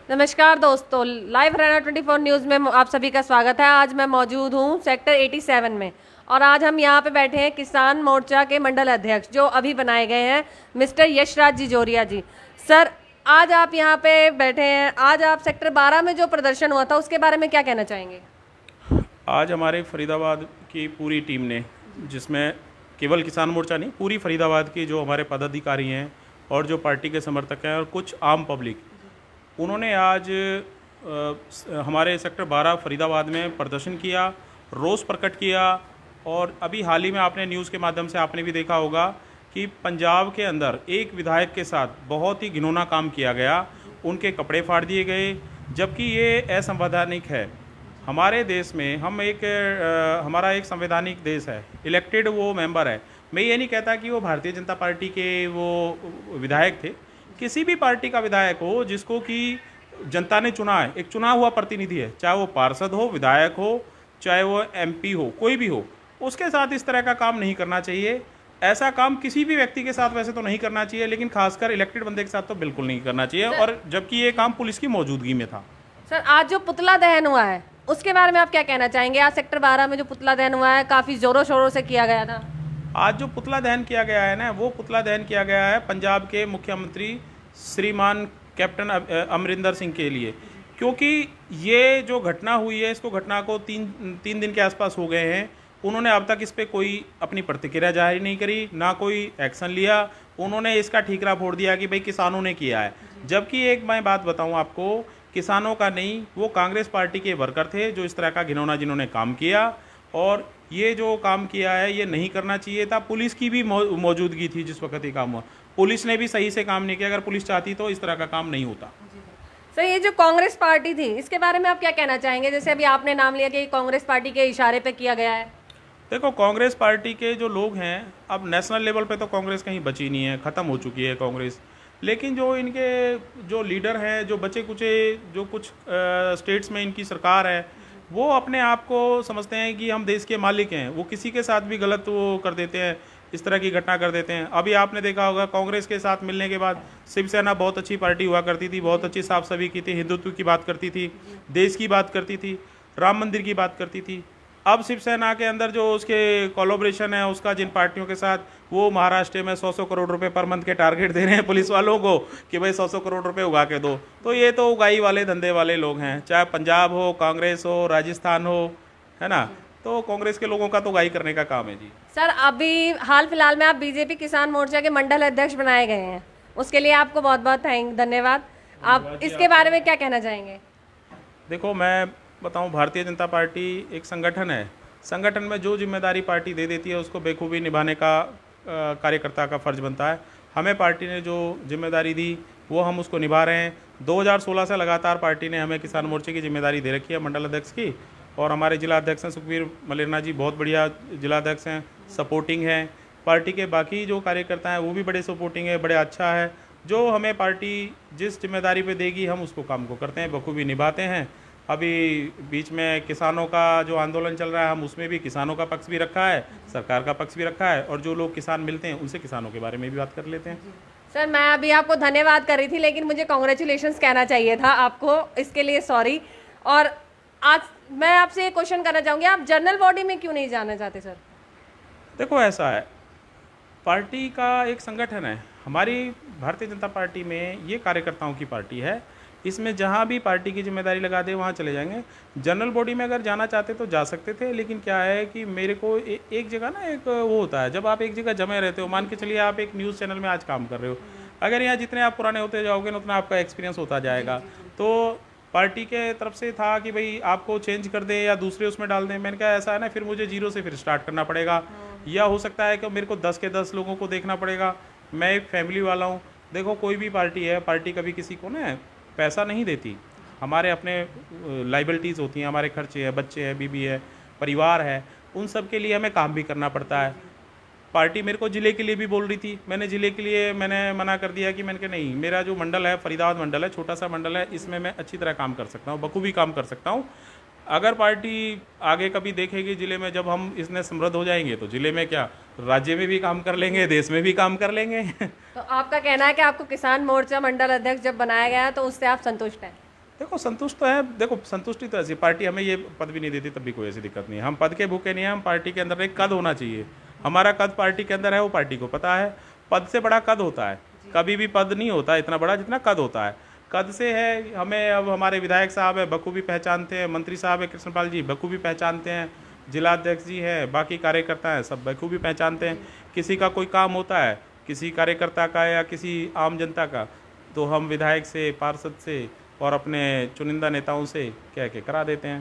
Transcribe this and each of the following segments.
नमस्कार दोस्तों, live Haryana 24 news में आप सभी का स्वागत है। आज मैं मौजूद हूं सेक्टर 87 में और आज हम यहां पे बैठे हैं किसान मोर्चा के मंडल अध्यक्ष जो अभी बनाए गए हैं मिस्टर यशराज जिजोरिया जी। सर, आज आप यहां पे बैठे हैं, आज आप सेक्टर 12 में जो प्रदर्शन हुआ था उसके बारे में क्या कहना चाहेंगे? आज हमारे फरीदाबाद की पूरी टीम ने, जिसमें केवल किसान मोर्चा नहीं, पूरी फरीदाबाद की जो हमारे पदाधिकारी हैं और जो पार्टी के समर्थक हैं और कुछ आम पब्लिक, उन्होंने आज हमारे सेक्टर 12 फरीदाबाद में प्रदर्शन किया, रोष प्रकट किया। और अभी हाल ही में आपने न्यूज़ के माध्यम से आपने भी देखा होगा कि पंजाब के अंदर एक विधायक के साथ बहुत ही घिनौना काम किया गया, उनके कपड़े फाड़ दिए गए, जबकि ये असंवैधानिक है। हमारे देश में हमारा एक संवैधानिक देश है, इलेक्टेड वो मेंबर है। मैं ये नहीं कहता कि वो भारतीय जनता पार्टी के वो विधायक थे, किसी भी पार्टी का विधायक हो जिसको कि जनता ने चुना है, एक चुना हुआ प्रतिनिधि है, चाहे वो पार्षद हो, विधायक हो, चाहे वो एमपी हो, कोई भी हो, उसके साथ इस तरह का काम नहीं करना चाहिए। ऐसा काम किसी भी व्यक्ति के साथ वैसे तो नहीं करना चाहिए, लेकिन खासकर इलेक्टेड बंदे के साथ तो बिल्कुल नहीं करना चाहिए। और जबकि ये काम पुलिस की मौजूदगी में था। सर, आज जो पुतला दहन हुआ है उसके बारे में आप क्या कहना चाहेंगे? आज सेक्टर 12 में जो पुतला दहन हुआ है काफ़ी ज़ोरों शोरों से किया गया था। आज जो पुतला दहन किया गया है ना, वो पुतला दहन किया गया है पंजाब के मुख्यमंत्री श्रीमान कैप्टन अमरिंदर सिंह के लिए, क्योंकि ये जो घटना हुई है, इसको घटना को तीन दिन के आसपास हो गए हैं। उन्होंने अब तक इस पर कोई अपनी प्रतिक्रिया जाहिर नहीं करी, ना कोई एक्शन लिया। उन्होंने इसका ठीकरा फोड़ दिया कि भाई किसानों ने किया है, जबकि एक मैं बात बताऊं आपको, किसानों का नहीं, वो कांग्रेस पार्टी के वर्कर थे जो इस तरह का घिनौना जिन्होंने काम किया। और ये जो काम किया है ये नहीं करना चाहिए था। पुलिस की भी मौजूदगी थी जिस वक्त ये काम हुआ, पुलिस ने भी सही से काम नहीं किया। अगर पुलिस चाहती तो इस तरह का काम नहीं होता। सर, ये जो कांग्रेस पार्टी थी इसके बारे में आप क्या कहना चाहेंगे? जैसे अभी आपने नाम लिया कि कांग्रेस पार्टी के इशारे पे किया गया है। देखो, कांग्रेस पार्टी के जो लोग हैं, अब नेशनल लेवल पे तो कांग्रेस कहीं बची नहीं है, ख़त्म हो चुकी है कांग्रेस। लेकिन जो इनके जो लीडर हैं, जो बचे कुचे जो कुछ स्टेट्स में इनकी सरकार है, वो अपने आप को समझते हैं कि हम देश के मालिक हैं। वो किसी के साथ भी गलत वो कर देते हैं, इस तरह की घटना कर देते हैं। अभी आपने देखा होगा, कांग्रेस के साथ मिलने के बाद शिवसेना बहुत अच्छी पार्टी हुआ करती थी, बहुत अच्छी साफ सफाई की थी, हिंदुत्व की बात करती थी, देश की बात करती थी, राम मंदिर की बात करती थी। अब शिवसेना के अंदर जो उसके कोलैबोरेशन है उसका जिन पार्टियों के साथ, वो महाराष्ट्र में 100 करोड़ रुपए पर मंथ के टारगेट दे रहे हैं पुलिस वालों को कि भाई 100 करोड़ रुपए उगा के दो। तो ये तो उगाई वाले धंधे वाले लोग हैं, चाहे पंजाब हो, कांग्रेस हो, राजस्थान हो, है ना। तो कांग्रेस के लोगों का तो उगाई करने का काम है जी। सर, अभी हाल फिलहाल में आप बीजेपी किसान मोर्चा के मंडल अध्यक्ष बनाए गए हैं, उसके लिए आपको बहुत बहुत धन्यवाद। आप इसके बारे में क्या कहना चाहेंगे? देखो, मैं बताऊं, भारतीय जनता पार्टी एक संगठन है। संगठन में जो जिम्मेदारी पार्टी दे देती है उसको बेखूबी निभाने का कार्यकर्ता का फ़र्ज बनता है। हमें पार्टी ने जो जिम्मेदारी दी वो हम उसको निभा रहे हैं। 2016 से लगातार पार्टी ने हमें किसान मोर्चे की जिम्मेदारी दे रखी है, मंडल अध्यक्ष की। और हमारे जिला अध्यक्ष हैं सुखबीर मलेरना जी, बहुत बढ़िया जिला अध्यक्ष हैं, सपोर्टिंग हैं। पार्टी के बाकी जो कार्यकर्ता हैं वो भी बड़े सपोर्टिंग है, बड़े अच्छा है। जो हमें पार्टी जिस जिम्मेदारी पे देगी हम उसको काम को करते हैं, बखूबी निभाते हैं। अभी बीच में किसानों का जो आंदोलन चल रहा है, हम उसमें भी किसानों का पक्ष भी रखा है, सरकार का पक्ष भी रखा है, और जो लोग किसान मिलते हैं उनसे किसानों के बारे में भी बात कर लेते हैं। सर, मैं अभी आपको धन्यवाद कर रही थी, लेकिन मुझे कॉन्ग्रेचुलेशंस कहना चाहिए था आपको, इसके लिए सॉरी। और आज मैं आपसे ये क्वेश्चन करना चाहूँगी, आप जनरल बॉडी में क्यों नहीं जाना चाहते? सर देखो, ऐसा है, पार्टी का एक संगठन है। हमारी भारतीय जनता पार्टी में ये कार्यकर्ताओं की पार्टी है, इसमें जहाँ भी पार्टी की जिम्मेदारी लगा दे वहाँ चले जाएंगे। जनरल बॉडी में अगर जाना चाहते तो जा सकते थे, लेकिन क्या है कि मेरे को एक जगह ना, एक वो होता है, जब आप एक जगह जमे रहते हो, मान के चलिए आप एक न्यूज़ चैनल में आज काम कर रहे हो, अगर यहाँ जितने आप पुराने होते जाओगे ना उतना आपका एक्सपीरियंस होता जाएगा। तो पार्टी के तरफ से था कि भाई आपको चेंज कर दे या दूसरे उसमें डाल दें। मैंने कहा ऐसा है ना, फिर मुझे जीरो से फिर स्टार्ट करना पड़ेगा, या हो सकता है कि मेरे को 10 के 10 लोगों को देखना पड़ेगा। मैं एक फैमिली वाला हूँ। देखो, कोई भी पार्टी है, पार्टी कभी किसी को ना पैसा नहीं देती। हमारे अपने लाइबिलिटीज़ होती हैं, हमारे खर्चे हैं, बच्चे हैं, बीबी है, परिवार है, उन सब के लिए हमें काम भी करना पड़ता है। पार्टी मेरे को ज़िले के लिए भी बोल रही थी, मैंने ज़िले के लिए मैंने मना कर दिया कि मैंने कहा नहीं, मेरा जो मंडल है फरीदाबाद मंडल है, छोटा सा मंडल है, इसमें मैं अच्छी तरह काम कर सकता हूँ, बखूबी काम कर सकता हूँ। अगर पार्टी आगे कभी देखेगी ज़िले में, जब हम इसने समृद्ध हो जाएंगे तो ज़िले में क्या, राज्य में भी काम कर लेंगे, देश में भी काम कर लेंगे। तो आपका कहना है कि आपको किसान मोर्चा मंडल अध्यक्ष जब बनाया गया तो उससे आप संतुष्ट हैं? देखो संतुष्ट तो है, देखो संतुष्टि तो ऐसी पार्टी हमें ये पद भी नहीं देती तब भी कोई ऐसी दिक्कत नहीं है। हम पद के भूखे नहीं हैं, हम पार्टी के अंदर एक कद होना चाहिए। हमारा कद पार्टी के अंदर है, वो पार्टी को पता है। पद से बड़ा कद होता है, कभी भी पद नहीं होता इतना बड़ा जितना कद होता है। कद से है हमें, अब हमारे विधायक साहब है बखूबी पहचानते हैं, मंत्री साहब है कृष्णपाल जी बखूबी पहचानते हैं, जिलाध्यक्ष जी हैं, बाकी कार्यकर्ता हैं सब बखूबी पहचानते हैं। किसी का कोई काम होता है किसी कार्यकर्ता का या किसी आम जनता का, तो हम विधायक से, पार्षद से और अपने चुनिंदा नेताओं से कह के करा देते हैं।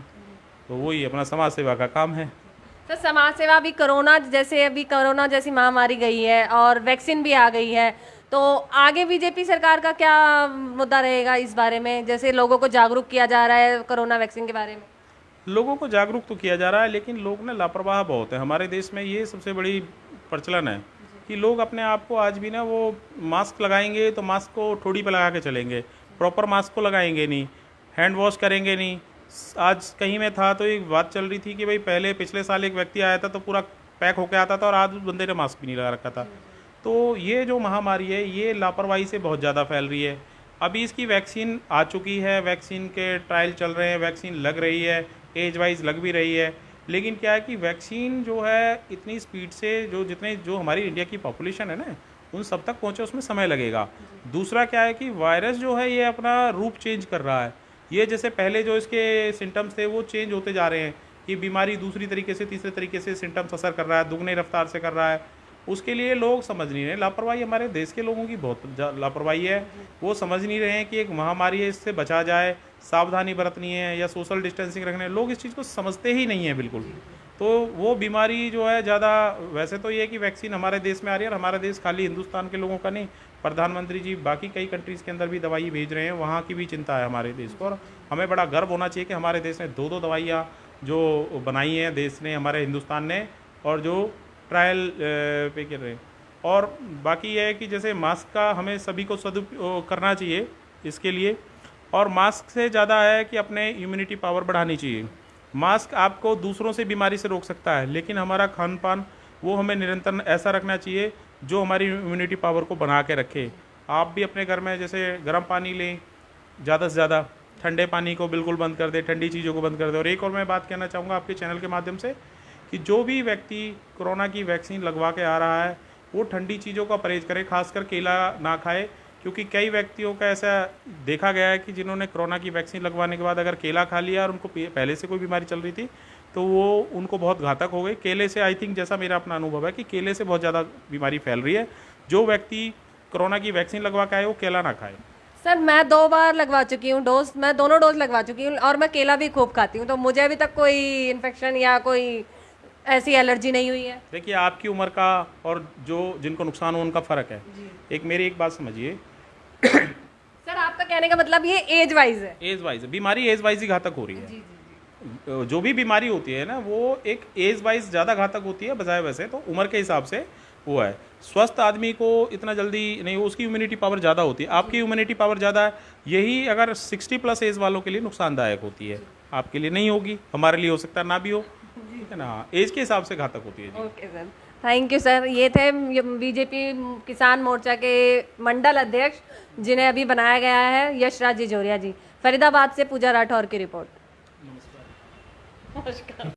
तो वही अपना समाज सेवा का काम है। सर समाज सेवा भी अभी कोरोना जैसी महामारी गई है और वैक्सीन भी आ गई है, तो आगे बीजेपी सरकार का क्या मुद्दा रहेगा इस बारे में? जैसे लोगों को जागरूक किया जा रहा है कोरोना वैक्सीन के बारे में। लोगों को जागरूक तो किया जा रहा है, लेकिन लोग ना लापरवाह बहुत है। हमारे देश में ये सबसे बड़ी प्रचलन है कि लोग अपने आप को आज भी ना, वो मास्क लगाएंगे तो मास्क को ठोड़ी पे लगा के चलेंगे, प्रॉपर मास्क को लगाएंगे नहीं, हैंड वॉश करेंगे नहीं। आज कहीं में था तो एक बात चल रही थी कि भाई पहले पिछले साल एक व्यक्ति आया था तो पूरा पैक होके आता था और आज उस बंदे ने मास्क भी नहीं लगा रखा था। तो ये जो महामारी है ये लापरवाही से बहुत ज़्यादा फैल रही है। अभी इसकी वैक्सीन आ चुकी है, वैक्सीन के ट्रायल चल रहे हैं, वैक्सीन लग रही है, एज वाइज लग भी रही है, लेकिन क्या है कि वैक्सीन जो है इतनी स्पीड से जो हमारी इंडिया की पॉपुलेशन है ना, उन सब तक पहुँचे उसमें समय लगेगा। दूसरा क्या है कि वायरस जो है ये अपना रूप चेंज कर रहा है। ये जैसे पहले जो इसके सिम्टम्स थे वो चेंज होते जा रहे हैं, कि बीमारी दूसरी तरीके से तीसरे तरीके से सिम्टम्स असर कर रहा है, दुगने रफ्तार से कर रहा है। उसके लिए लोग समझ नहीं रहे, लापरवाही हमारे देश के लोगों की बहुत लापरवाही है। वो समझ नहीं रहे हैं कि एक महामारी है, इससे बचा जाए, सावधानी बरतनी है या सोशल डिस्टेंसिंग रखने, लोग इस चीज़ को समझते ही नहीं है बिल्कुल। तो वो बीमारी जो है ज़्यादा, वैसे तो ये है कि वैक्सीन हमारे देश में आ रही है और हमारा देश खाली हिंदुस्तान के लोगों का नहीं, प्रधानमंत्री जी बाकी कई कंट्रीज़ के अंदर भी दवाई भेज रहे हैं, वहाँ की भी चिंता है हमारे देश को। और हमें बड़ा गर्व होना चाहिए कि हमारे देश ने 2-2 दवाइयाँ जो बनाई हैं देश ने, हमारे हिंदुस्तान ने, और जो ट्रायल पे कर रहे हैं। और बाकी ये है कि जैसे मास्क का हमें सभी को सदुपयोग करना चाहिए इसके लिए, और मास्क से ज़्यादा है कि अपने इम्यूनिटी पावर बढ़ानी चाहिए। मास्क आपको दूसरों से बीमारी से रोक सकता है, लेकिन हमारा खान पान वो हमें निरंतर ऐसा रखना चाहिए जो हमारी इम्यूनिटी पावर को बना के रखे। आप भी अपने घर में जैसे गर्म पानी लें ज़्यादा से ज़्यादा, ठंडे पानी को बिल्कुल बंद कर दें, ठंडी चीज़ों को बंद कर दें। और एक और मैं बात कहना चाहूँगा आपके चैनल के माध्यम से कि जो भी व्यक्ति कोरोना की वैक्सीन लगवा के आ रहा है वो ठंडी चीज़ों का परहेज़ करे, खासकर केला ना खाए, क्योंकि कई व्यक्तियों का ऐसा देखा गया है कि जिन्होंने कोरोना की वैक्सीन लगवाने के बाद अगर केला खा लिया और उनको पहले से कोई बीमारी चल रही थी तो वो उनको बहुत घातक हो गई। केले से आई थिंक, जैसा मेरा अपना अनुभव है कि केले से बहुत ज़्यादा बीमारी फैल रही है। जो व्यक्ति कोरोना की वैक्सीन लगवा के आए वो केला ना खाए। सर मैं 2 बार लगवा चुकी हूँ डोज, मैं दोनों डोज लगवा चुकी हूँ और मैं केला भी खूब खाती हूँ, तो मुझे अभी तक कोई इन्फेक्शन या कोई ऐसी एलर्जी नहीं हुई है। देखिए आपकी उम्र का और जो जिनको नुकसान हो उनका फ़र्क है। मेरी एक बात समझिए सर आपका कहने का मतलब ये एज वाइज है? एज वाइज बीमारी एज वाइज ही घातक हो रही है। जो भी बीमारी होती है ना वो एक एज वाइज ज़्यादा घातक होती है बजाय, वैसे तो उम्र के हिसाब से वो है। स्वस्थ आदमी को इतना जल्दी नहीं, उसकी इम्यूनिटी पावर ज़्यादा होती है, आपकी इम्यूनिटी पावर ज़्यादा है। यही अगर 60+ एज वालों के लिए नुकसानदायक होती है, आपके लिए नहीं होगी, हमारे लिए हो सकता है ना भी हो, ठीक है ना। एज के हिसाब से घातक होती है। Okay sir, thank you sir. ये थे बीजेपी किसान मोर्चा के मंडल अध्यक्ष जिन्हें अभी बनाया गया है, यशराज जिजोरिया जी। फरीदाबाद से पूजा राठौर की रिपोर्ट। नमस्कार।